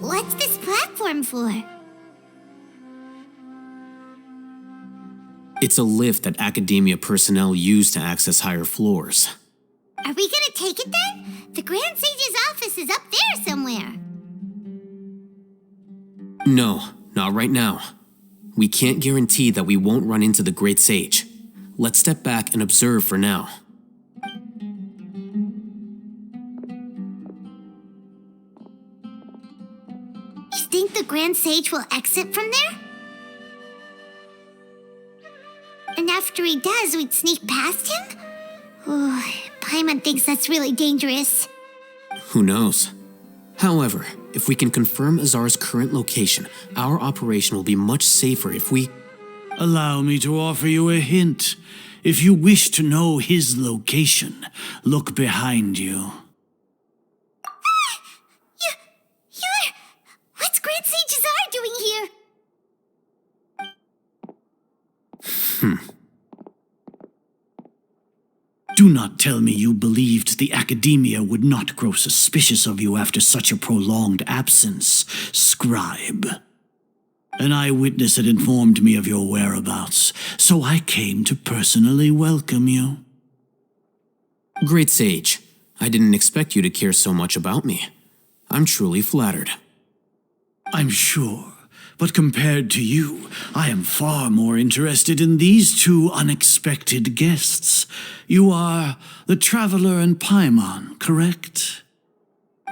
What's this platform for? It's a lift that academia personnel use to access higher floors. Are we gonna take it then? The Grand Sage's office is up there somewhere. No, not right now. We can't guarantee that we won't run into the Great Sage. Let's step back and observe for now. You think the Grand Sage will exit from there? And after he does, we'd sneak past him? Oh, Paimon thinks that's really dangerous. Who knows? However, if we can confirm Azar's current location, our operation will be much safer if we... Allow me to offer you a hint. If you wish to know his location, look behind you. You're... What's Grand Sage Azar doing here? Do not tell me you believed the Academia would not grow suspicious of you after such a prolonged absence, scribe. An eyewitness had informed me of your whereabouts, so I came to personally welcome you. Great Sage, I didn't expect you to care so much about me. I'm truly flattered. I'm sure, but compared to you, I am far more interested in these two unexpected guests. You are the Traveler and Paimon, correct?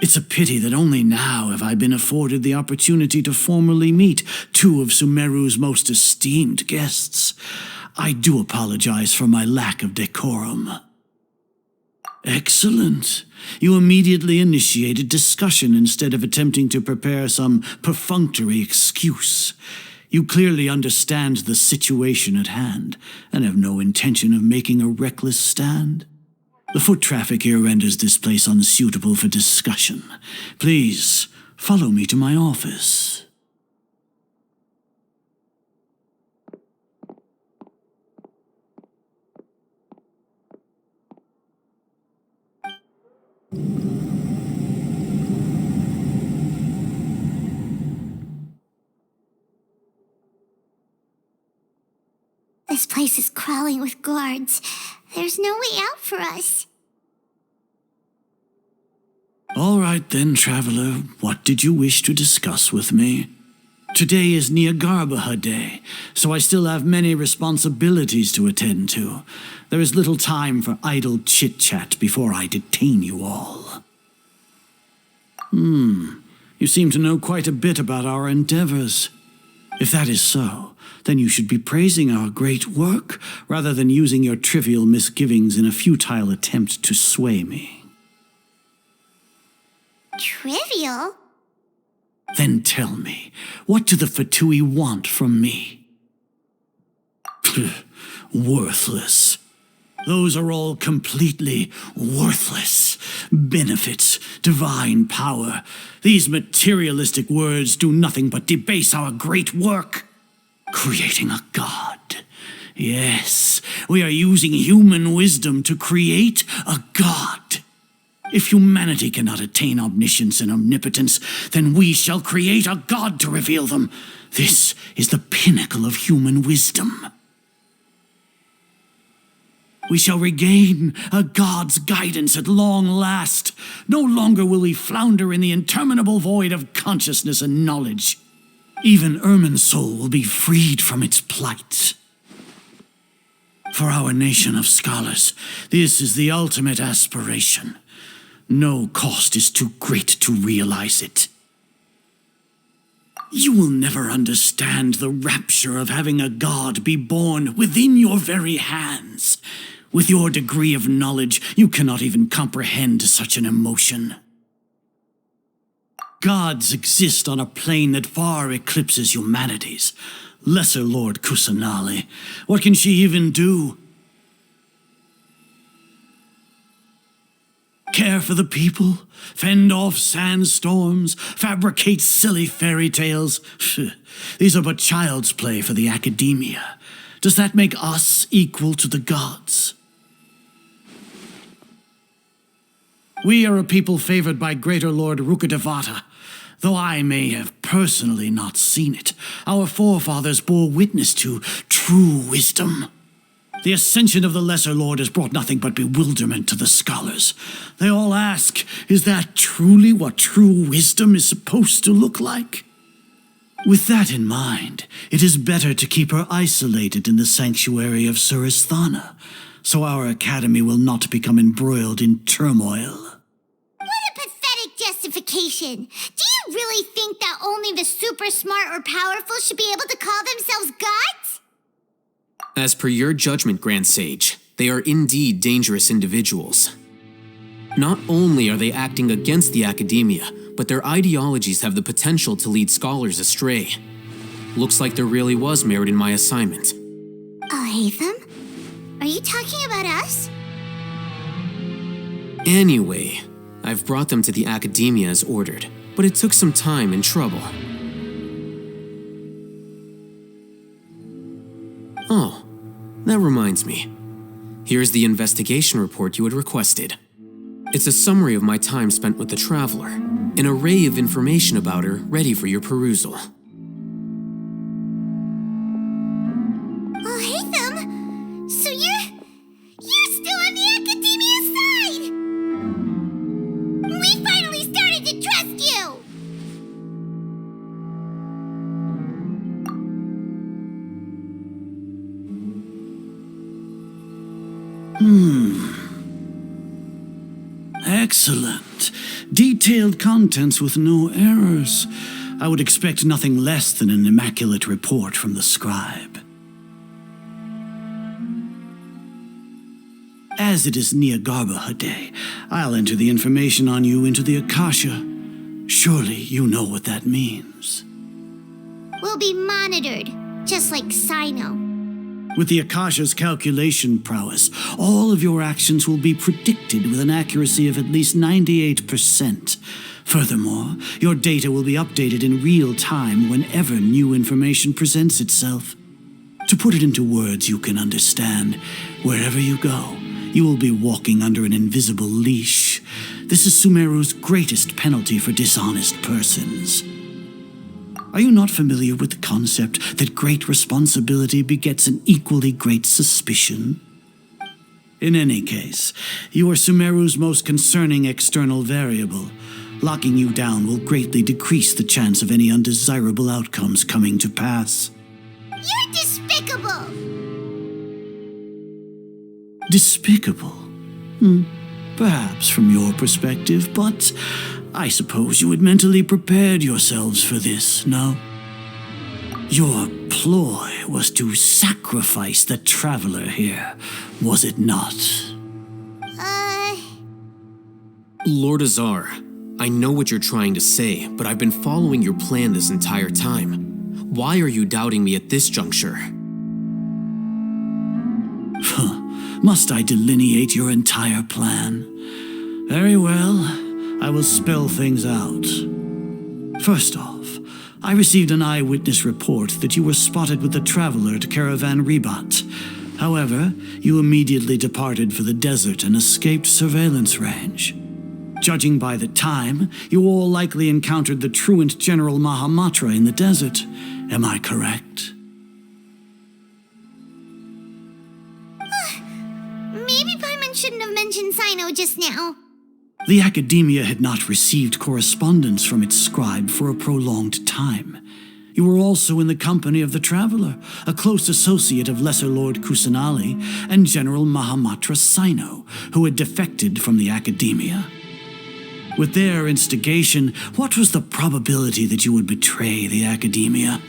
It's a pity that only now have I been afforded the opportunity to formally meet two of Sumeru's most esteemed guests. I do apologize for my lack of decorum. Excellent. You immediately initiated discussion instead of attempting to prepare some perfunctory excuse. You clearly understand the situation at hand and have no intention of making a reckless stand. The foot traffic here renders this place unsuitable for discussion. Please, follow me to my office. This place is crawling with guards. There's no way out for us. All right then, Traveler. What did you wish to discuss with me? Today is Niagarbaha Day, so I still have many responsibilities to attend to. There is little time for idle chit-chat before I detain you all. You seem to know quite a bit about our endeavors. If that is so, then you should be praising our great work rather than using your trivial misgivings in a futile attempt to sway me. Trivial? Then tell me, what do the Fatui want from me? Worthless. Those are all completely worthless. Benefits, divine power. These materialistic words do nothing but debase our great work. Creating a god. Yes, we are using human wisdom to create a god. If humanity cannot attain omniscience and omnipotence, then we shall create a god to reveal them. This is the pinnacle of human wisdom. We shall regain a god's guidance at long last. No longer will we flounder in the interminable void of consciousness and knowledge. Even Ermin's soul will be freed from its plight. For our nation of scholars, this is the ultimate aspiration. No cost is too great to realize it. You will never understand the rapture of having a god be born within your very hands. With your degree of knowledge, you cannot even comprehend such an emotion. Gods exist on a plane that far eclipses humanity's. Lesser Lord Kusanali, what can she even do? Care for the people, fend off sandstorms, fabricate silly fairy tales. These are but child's play for the Academia. Does that make us equal to the gods? We are a people favored by Greater Lord Rukkhadevata. Though I may have personally not seen it, our forefathers bore witness to true wisdom. The ascension of the Lesser Lord has brought nothing but bewilderment to the scholars. They all ask, is that truly what true wisdom is supposed to look like? With that in mind, it is better to keep her isolated in the sanctuary of Surasthana, so our academy will not become embroiled in turmoil. What a pathetic justification! Do you really think that only the super smart or powerful should be able to call themselves gods? As per your judgment, Grand Sage, they are indeed dangerous individuals. Not only are they acting against the academia, but their ideologies have the potential to lead scholars astray. Looks like there really was merit in my assignment. Oh, Hatham? Are you talking about us? Anyway, I've brought them to the academia as ordered, but it took some time and trouble. Oh, that reminds me. Here's the investigation report you had requested. It's a summary of my time spent with the Traveler, an array of information about her ready for your perusal. Oh, Hatham! So you're still on the academia side! We finally started to trust you! Excellent. Detailed contents with no errors. I would expect nothing less than an immaculate report from the scribe. As it is Niagarbaha Day, I'll enter the information on you into the Akasha. Surely you know what that means. We'll be monitored, just like Sino. With the Akasha's calculation prowess, all of your actions will be predicted with an accuracy of at least 98%. Furthermore, your data will be updated in real time whenever new information presents itself. To put it into words you can understand, wherever you go, you will be walking under an invisible leash. This is Sumeru's greatest penalty for dishonest persons. Are you not familiar with the concept that great responsibility begets an equally great suspicion? In any case, you are Sumeru's most concerning external variable. Locking you down will greatly decrease the chance of any undesirable outcomes coming to pass. You're despicable! Despicable? Perhaps from your perspective, but I suppose you had mentally prepared yourselves for this, no? Your ploy was to sacrifice the Traveler here, was it not? Lord Azar, I know what you're trying to say, but I've been following your plan this entire time. Why are you doubting me at this juncture? Must I delineate your entire plan? Very well, I will spell things out. First off, I received an eyewitness report that you were spotted with the Traveler at Caravan Ribat. However, you immediately departed for the desert and escaped surveillance range. Judging by the time, you all likely encountered the truant General Mahamatra in the desert. Am I correct? Maybe Paimon shouldn't have mentioned Sino just now. The Academia had not received correspondence from its scribe for a prolonged time. You were also in the company of the Traveler, a close associate of Lesser Lord Kusanali and General Mahamatra Sino, who had defected from the Academia. With their instigation, what was the probability that you would betray the Academia?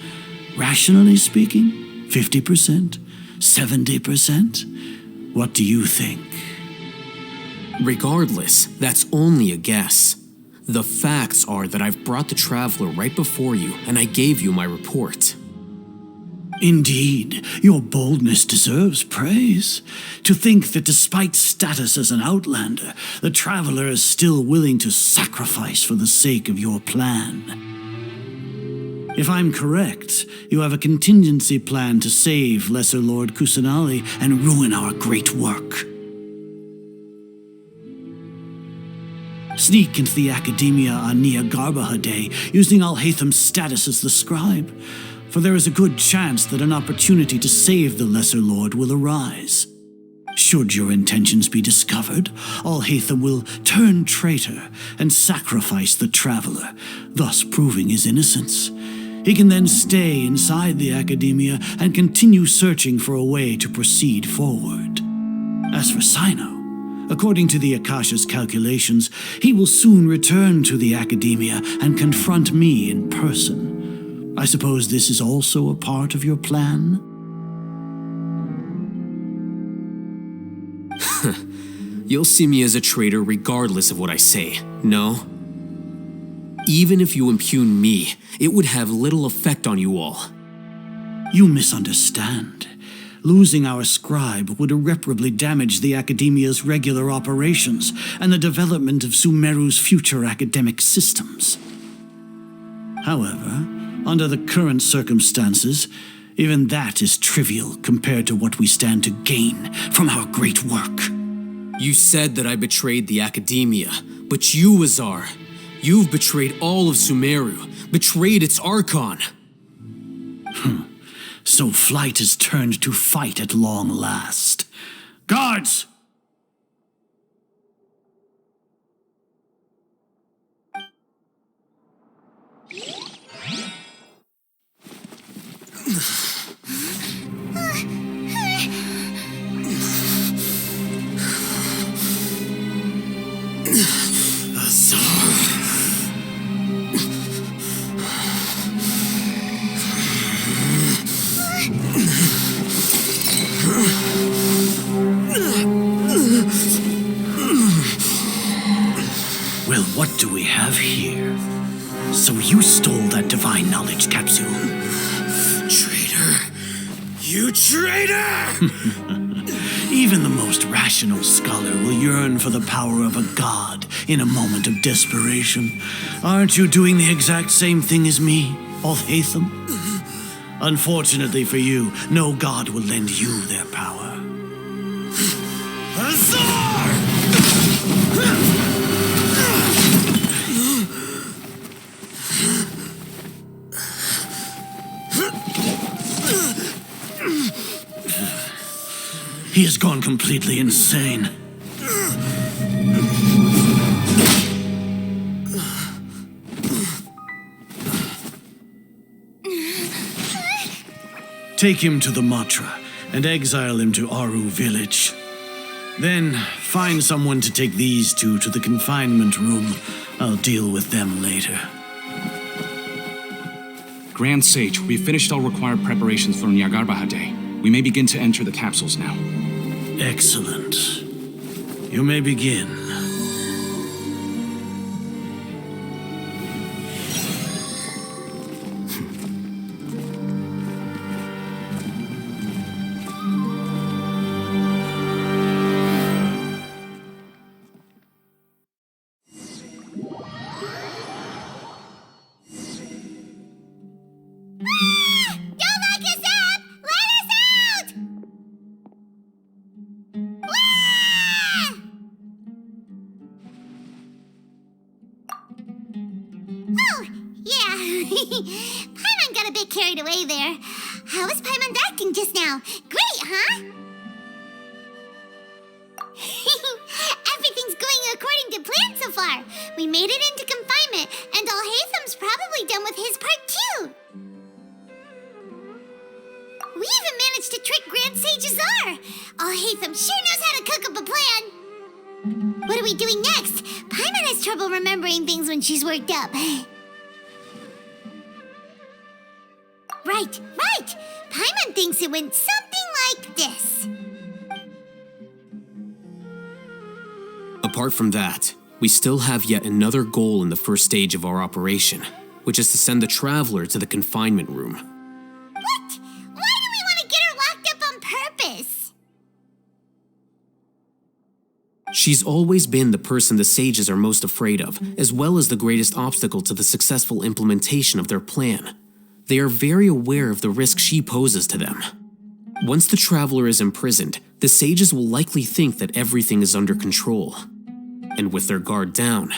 Rationally speaking, 50%? 70%? What do you think? Regardless, that's only a guess. The facts are that I've brought the Traveler right before you, and I gave you my report. Indeed, your boldness deserves praise. To think that despite status as an outlander, the Traveler is still willing to sacrifice for the sake of your plan. If I'm correct, you have a contingency plan to save Lesser Lord Kusanali and ruin our great work. Sneak into the Academia on Niagarbaha Day, using Alhaitham's status as the scribe, for there is a good chance that an opportunity to save the Lesser Lord will arise. Should your intentions be discovered, Alhaitham will turn traitor and sacrifice the traveler, thus proving his innocence. He can then stay inside the Academia and continue searching for a way to proceed forward. As for Sino, according to the Akasha's calculations, he will soon return to the Academia and confront me in person. I suppose this is also a part of your plan? You'll see me as a traitor regardless of what I say, no? Even if you impugn me, it would have little effect on you all. You misunderstand. Losing our scribe would irreparably damage the Academia's regular operations and the development of Sumeru's future academic systems. However, under the current circumstances, even that is trivial compared to what we stand to gain from our great work. You said that I betrayed the Academia, but you, Azar, you've betrayed all of Sumeru, betrayed its Archon. So flight has turned to fight at long last. Guards! Well, what do we have here? So you stole that divine knowledge capsule? Traitor! You traitor! Even the most rational scholar will yearn for the power of a god in a moment of desperation. Aren't you doing the exact same thing as me, Alhaitham? Unfortunately for you, no god will lend you their power. Azar! He has gone completely insane. Take him to the Matra and exile him to Aru village. Then find someone to take these two to the confinement room. I'll deal with them later. Grand Sage, we've finished all required preparations for Niagarbaha Day. We may begin to enter the capsules now. Excellent. You may begin. Don't lock us up! Let us out! Oh, yeah. Paimon got a bit carried away there. How was Paimon acting just now? Great, huh? Everything's going according to plan so far. We made it into confinement, and Alhaitham's probably done with his part too. We even managed to trick Grand Sage Azar. Alhaitham sure knows how to cook up a plan. What are we doing next? Paimon has trouble remembering things when she's worked up. Right. Paimon thinks it went something like this. Apart from that, we still have yet another goal in the first stage of our operation, which is to send the Traveler to the confinement room. What? Why do we want to get her locked up on purpose? She's always been the person the sages are most afraid of, as well as the greatest obstacle to the successful implementation of their plan. They are very aware of the risk she poses to them. Once the Traveler is imprisoned, the sages will likely think that everything is under control. And with their guard down,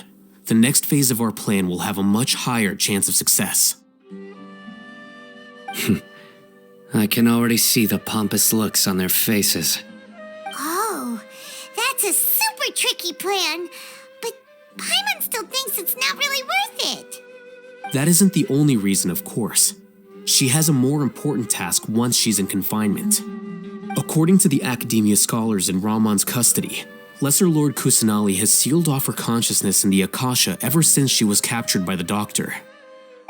the next phase of our plan will have a much higher chance of success. I can already see the pompous looks on their faces. Oh, that's a super tricky plan. But Paimon still thinks it's not really worth it. That isn't the only reason, of course. She has a more important task once she's in confinement. According to the Academia scholars in Ramon's custody, Lesser Lord Kusanali has sealed off her consciousness in the Akasha ever since she was captured by the Doctor.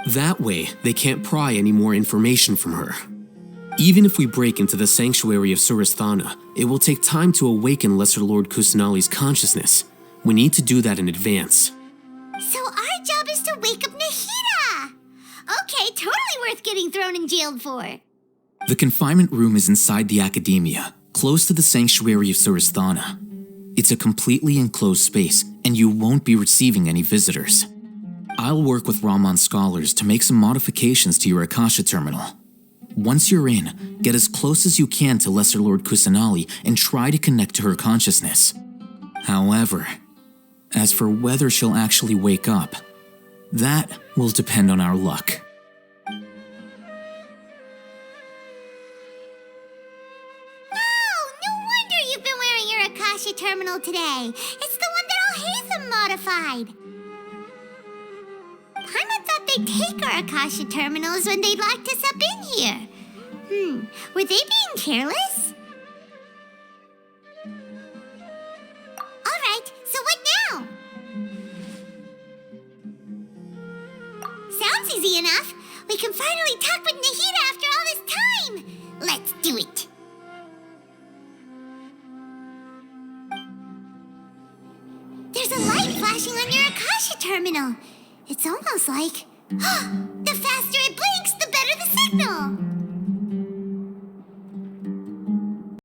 That way, they can't pry any more information from her. Even if we break into the sanctuary of Surasthana, it will take time to awaken Lesser Lord Kusanali's consciousness. We need to do that in advance. So our job is to wake up Nahida! Okay, totally worth getting thrown and jailed for. The confinement room is inside the Academia, close to the sanctuary of Surasthana. It's a completely enclosed space, and you won't be receiving any visitors. I'll work with Ramon's scholars to make some modifications to your Akasha terminal. Once you're in, get as close as you can to Lesser Lord Kusanali and try to connect to her consciousness. However, as for whether she'll actually wake up, that will depend on our luck. Oh, no wonder you've been wearing your Akasha terminal today. It's the one that Al-Haytham modified. Paimon thought they'd take our Akasha terminals when they locked us up in here. Were they being careless? Alright, so what now? Sounds easy enough. We can finally talk with Nahida after all this time. Let's do it. There's a light flashing on your Akasha terminal. It's almost like...